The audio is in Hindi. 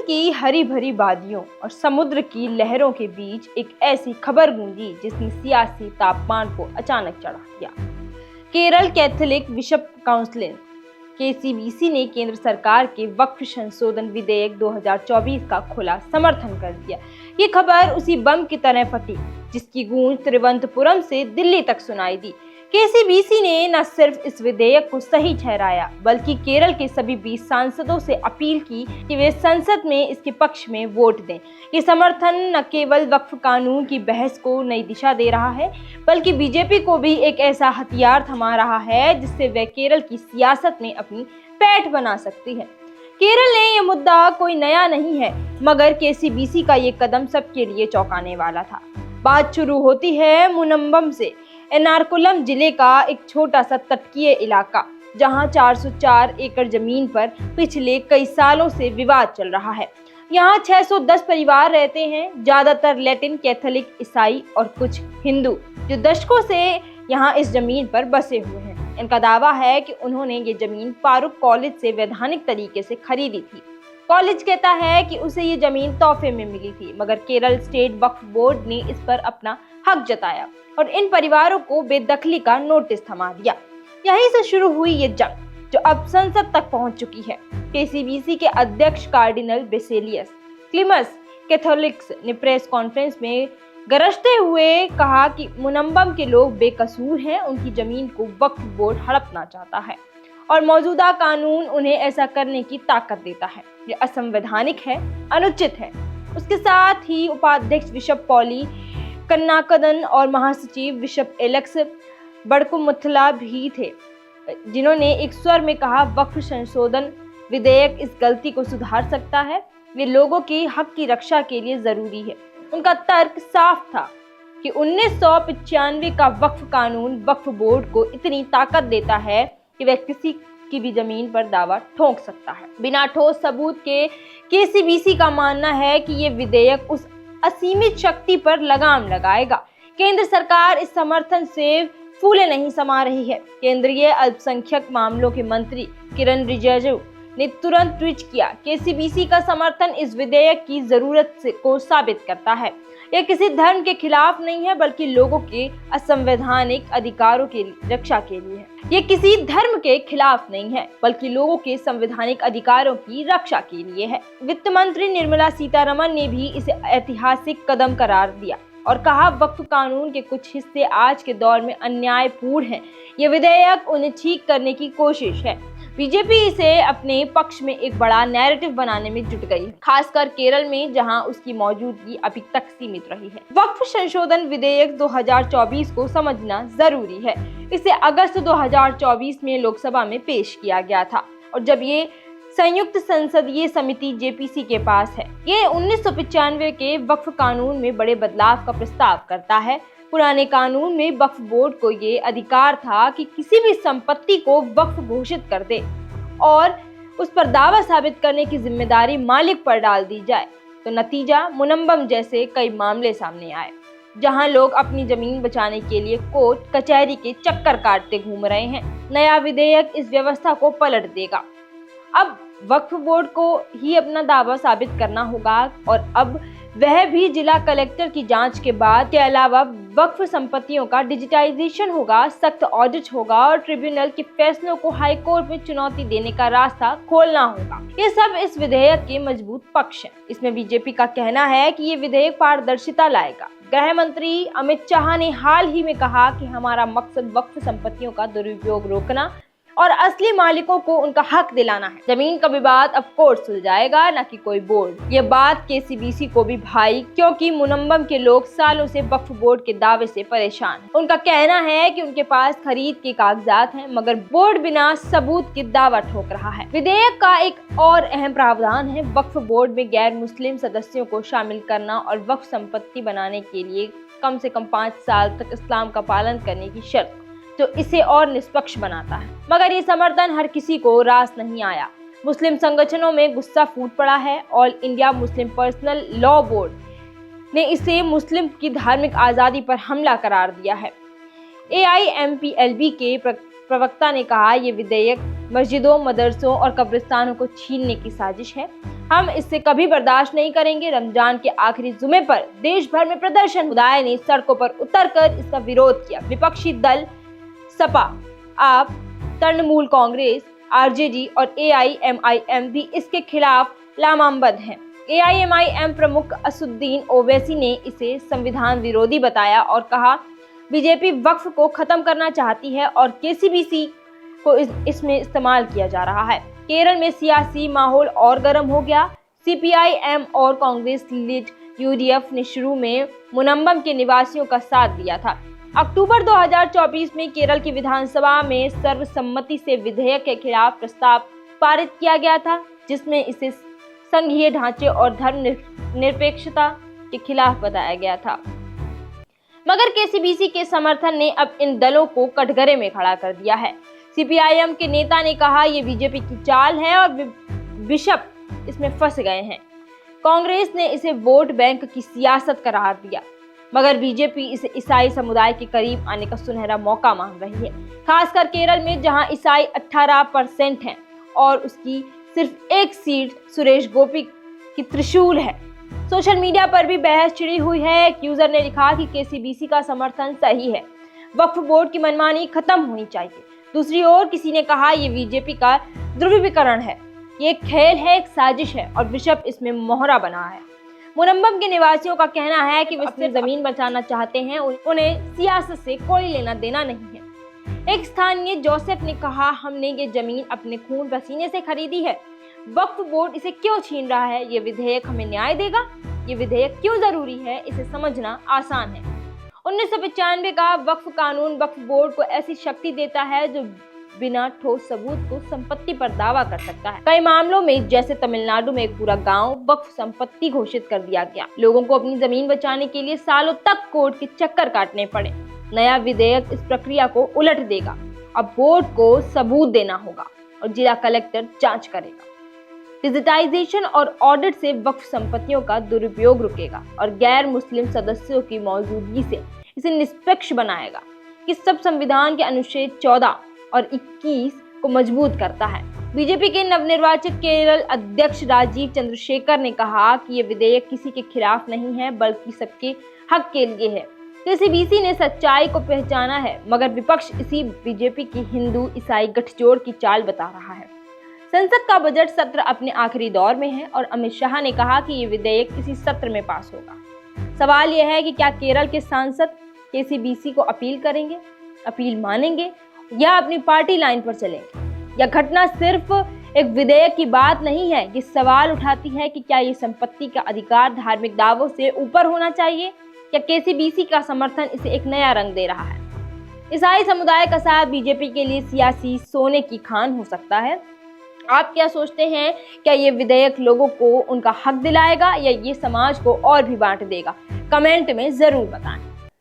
की हरी भरी वादियों और समुद्र की लहरों के बीच एक ऐसी खबर गूंजी जिसने सियासी तापमान को अचानक चढ़ा दिया। Kerala Catholic bishop council KCBC ने केंद्र सरकार के वक्फ संशोधन विधेयक 2024 का खुला समर्थन कर दिया। ये खबर उसी बम की तरह फटी जिसकी गूंज तिरुवनंतपुरम से दिल्ली तक सुनाई दी। केसीबीसी ने न सिर्फ इस विधेयक को सही ठहराया बल्कि केरल के सभी 20 सांसदों से अपील की कि वे संसद में इसके पक्ष में वोट दें। ये समर्थन न केवल वक्फ कानून की बहस को नई दिशा दे रहा है बल्कि बीजेपी को भी एक ऐसा हथियार थमा रहा है जिससे वह केरल की सियासत में अपनी पैठ बना सकती है। केरल में ये मुद्दा कोई नया नहीं है, मगर केसीबीसी का ये कदम सबके लिए चौंकाने वाला था। बात शुरू होती है मुनम्बम से, एर्नाकुलम जिले का एक छोटा सा तटकीय इलाका जहां 404 एकड़ जमीन पर पिछले कई सालों से विवाद चल रहा है। यहाँ 610 परिवार रहते हैं, ज्यादातर लैटिन कैथोलिक, ईसाई और कुछ हिंदू जो दशकों से यहाँ इस जमीन पर बसे हुए हैं। इनका दावा है कि उन्होंने ये जमीन फारूक कॉलेज से वैधानिक तरीके से खरीदी थी। कॉलेज कहता है कि उसे ये जमीन तोहफे में मिली थी, मगर केरल स्टेट वक्फ बोर्ड ने इस पर अपना हक जताया और इन परिवारों को बेदखली का नोटिस थमा दिया। यहीं से शुरू हुई ये जंग जो अब संसद तक पहुंच चुकी है। केसीबीसी के अध्यक्ष कार्डिनल बेसिलियस क्लीमस कैथोलिक्स ने प्रेस कॉन्फ्रेंस में गरजते हुए कहा कि मुनम्बम के लोग बेकसूर हैं, उनकी जमीन को वक्फ बोर्ड हड़पना चाहता है और मौजूदा कानून उन्हें ऐसा करने की ताकत देता है। ये असंवैधानिक है, अनुचित है। उसके साथ ही उपाध्यक्ष बिशप पॉली कन्नाकदन और महासचिव बिशप एलेक्स बड़कुमुथला भी थे, जिन्होंने एक स्वर में कहा वक्फ संशोधन विधेयक इस गलती को सुधार सकता है। वे लोगों के हक की रक्षा के लिए जरूरी है। उनका तर्क साफ था कि 1995 का वक्फ कानून वक्फ बोर्ड को इतनी ताकत देता है कि वह किसी की भी जमीन पर दावा ठोक सकता है बिना ठोस सबूत के। केसीबीसी का मानना है कि ये विधेयक उस असीमित शक्ति पर लगाम लगाएगा। केंद्र सरकार इस समर्थन से फूले नहीं समा रही है। केंद्रीय अल्पसंख्यक मामलों के मंत्री किरण रिजिजू ने तुरंत ट्वीट किया, केसीबीसी का समर्थन इस विधेयक की जरूरत को साबित करता है। यह किसी धर्म के खिलाफ नहीं है बल्कि लोगों के असंवैधानिक अधिकारों की रक्षा के लिए है। ये किसी धर्म के खिलाफ नहीं है बल्कि लोगों के संवैधानिक अधिकारों की रक्षा के लिए है। वित्त मंत्री निर्मला सीतारमण ने भी इसे ऐतिहासिक कदम करार दिया और कहा वक्फ कानून के कुछ हिस्से आज के दौर में अन्यायपूर्ण हैं। ये विधेयक उन्हें ठीक करने की कोशिश है। बीजेपी इसे अपने पक्ष में एक बड़ा नैरेटिव बनाने में जुट गई है, खासकर केरल में जहां उसकी मौजूदगी अभी तक सीमित रही है। वक्फ संशोधन विधेयक 2024 को समझना जरूरी है। इसे अगस्त 2024 में लोकसभा में पेश किया गया था और जब ये संयुक्त संसदीय समिति जेपीसी के पास है। ये 1995 के वक्फ कानून में बड़े बदलाव का प्रस्ताव करता है। पुराने कानून में वक्फ बोर्ड को ये अधिकार था कि किसी भी संपत्ति को वक्फ घोषित कर दे और उस पर दावा साबित करने की जिम्मेदारी मालिक पर डाल दी जाए। तो नतीजा मुनम्बम जैसे कई मामले सामने आए जहां लोग अपनी जमीन बचाने के लिए कोर्ट कचहरी के चक्कर काटते घूम रहे हैं। नया विधेयक इस व्यवस्था को पलट देगा। अब वक्फ बोर्ड को ही अपना दावा साबित करना होगा और अब वह भी जिला कलेक्टर की जांच के बाद। के अलावा वक्फ संपत्तियों का डिजिटाइजेशन होगा, सख्त ऑडिट होगा और ट्रिब्यूनल के फैसलों को हाई कोर्ट में चुनौती देने का रास्ता खोलना होगा। ये सब इस विधेयक के मजबूत पक्ष हैं। इसमें बीजेपी का कहना है कि ये विधेयक पारदर्शिता लाएगा। गृह मंत्री अमित शाह ने हाल ही में कहा कि हमारा मकसद वक्फ संपत्तियों का दुरुपयोग रोकना और असली मालिकों को उनका हक दिलाना है। जमीन का विवाद अब कोर्ट सुलझाएगा, न कि कोई बोर्ड। ये बात केसीबीसी को भी भाई, क्योंकि मुनम्बम के लोग सालों से वक्फ बोर्ड के दावे से परेशान हैं। उनका कहना है कि उनके पास खरीद के कागजात हैं मगर बोर्ड बिना सबूत के दावा ठोक रहा है। विधेयक का एक और अहम प्रावधान है वक्फ बोर्ड में गैर मुस्लिम सदस्यों को शामिल करना और वक्फ संपत्ति बनाने के लिए कम से कम 5 साल तक इस्लाम का पालन करने की शर्त, जो इसे और निष्पक्ष बनाता है। मगर ये समर्थन हर किसी को रास नहीं आया। मुस्लिम संगठनों में गुस्सा फूट पड़ा है। All India Muslim personal law board ने इसे मुस्लिम की धार्मिक आज़ादी पर हमला करार दिया है। AIMPLB के प्रवक्ता ने कहा, ये विधेयक मस्जिदों, मदरसों और कब्रिस्तानों को छीनने की साजिश है। हम इससे कभी बर्दाश्त नहीं करेंगे। रमजान के आखिरी जुमे पर देश भर में प्रदर्शन, समुदाय ने सड़कों पर उतरकर इसका विरोध किया। विपक्षी दल सपा, आप, तृणमूल कांग्रेस, आरजेडी और एआईएमआईएम भी इसके खिलाफ लामबंद हैं। एआईएमआईएम प्रमुख असदुद्दीन ओवैसी ने इसे संविधान विरोधी बताया और कहा, बीजेपी वक्फ को खत्म करना चाहती है और केसीबीसी को इसमें इस्तेमाल किया जा रहा है। केरल में सियासी माहौल और गर्म हो गया। सीपीआईएम और कांग्रेस लीड यूडीएफ ने शुरू में मुनम्बम के निवासियों का साथ दिया था। अक्टूबर 2024 में केरल की विधानसभा में सर्वसम्मति से विधेयक के खिलाफ प्रस्ताव पारित किया गया था, जिसमें इसे संघीय ढांचे और धर्मनिरपेक्षता के खिलाफ बताया गया था। मगर केसीबीसी के समर्थन ने अब इन दलों को कटघरे में खड़ा कर दिया है। सीपीआईएम के नेता ने कहा, ये बीजेपी की चाल है और बिशप इसमें फंस गए हैं। कांग्रेस ने इसे वोट बैंक की सियासत करार दिया, मगर बीजेपी इसे ईसाई समुदाय के करीब आने का सुनहरा मौका मान रही है, खासकर केरल में जहां ईसाई 18% हैं और उसकी सिर्फ एक सीट सुरेश गोपी की त्रिशूल है। सोशल मीडिया पर भी बहस छिड़ी हुई है। एक यूजर ने लिखा कि केसीबीसी का समर्थन सही है, वक्फ बोर्ड की मनमानी खत्म होनी चाहिए। दूसरी ओर किसी ने कहा, ये बीजेपी का ध्रुवीकरण है, ये एक खेल है, एक साजिश है और बिशप इसमें मोहरा बना है। मुनम्बम के निवासियों का कहना है कि वे सिर्फ जमीन बचाना चाहते हैं, उन्हें सियासत से कोई लेना देना नहीं है। एक स्थानीय जोसेफ ने कहा, हमने ये जमीन अपने खून पसीने से खरीदी है, वक्फ बोर्ड इसे क्यों छीन रहा है? ये विधेयक हमें न्याय देगा? ये विधेयक क्यों जरूरी है? इसे समझना आसान है। 1995 का वक्फ कानून वक्फ बोर्ड को ऐसी शक्ति देता है जो बिना ठोस सबूत को संपत्ति पर दावा कर सकता है। कई मामलों में, जैसे तमिलनाडु में एक पूरा गांव वक्फ संपत्ति घोषित कर दिया गया। लोगों को अपनी जमीन बचाने के लिए सालों तक कोर्ट के चक्कर काटने पड़े। नया विधेयक इस प्रक्रिया को उलट देगा। अब बोर्ड को सबूत देना होगा और जिला कलेक्टर जांच करेगा। डिजिटाइजेशन और ऑडिट से वक्फ संपत्तियों का दुरुपयोग रुकेगा और गैर मुस्लिम सदस्यों की मौजूदगी से इसे निष्पक्ष बनाएगा। कि सब संविधान के अनुच्छेद 14 और 21 को मजबूत करता है। बीजेपी के नवनिर्वाचित केरल अध्यक्ष राजीव चंद्रशेखर ने कहा कि यह विधेयक किसी के खिलाफ नहीं है, बल्कि सबके हक के लिए है। केसीबीसी ने सच्चाई को पहचाना है, मगर विपक्ष इसी बीजेपी की हिंदू ईसाई गठजोड़ की चाल बता रहा है। संसद का बजट सत्र अपने आखिरी दौर में है और अमित शाह ने कहा कि ये विधेयक इसी सत्र में पास होगा। सवाल यह है कि क्या केरल के सांसद केसीबीसी को अपील करेंगे, अपील मानेंगे या अपनी पार्टी लाइन पर चलेंगे? यह घटना सिर्फ एक विधेयक की बात नहीं है, ये सवाल उठाती है कि क्या ये संपत्ति का अधिकार धार्मिक दावों से ऊपर होना चाहिए या केसीबीसी का समर्थन इसे एक नया रंग दे रहा है? ईसाई समुदाय का साथ बीजेपी के लिए सियासी सोने की खान हो सकता है। आप क्या सोचते हैं? क्या ये विधेयक लोगों को उनका हक दिलाएगा या ये समाज को और भी बांट देगा? कमेंट में जरूर बताएं।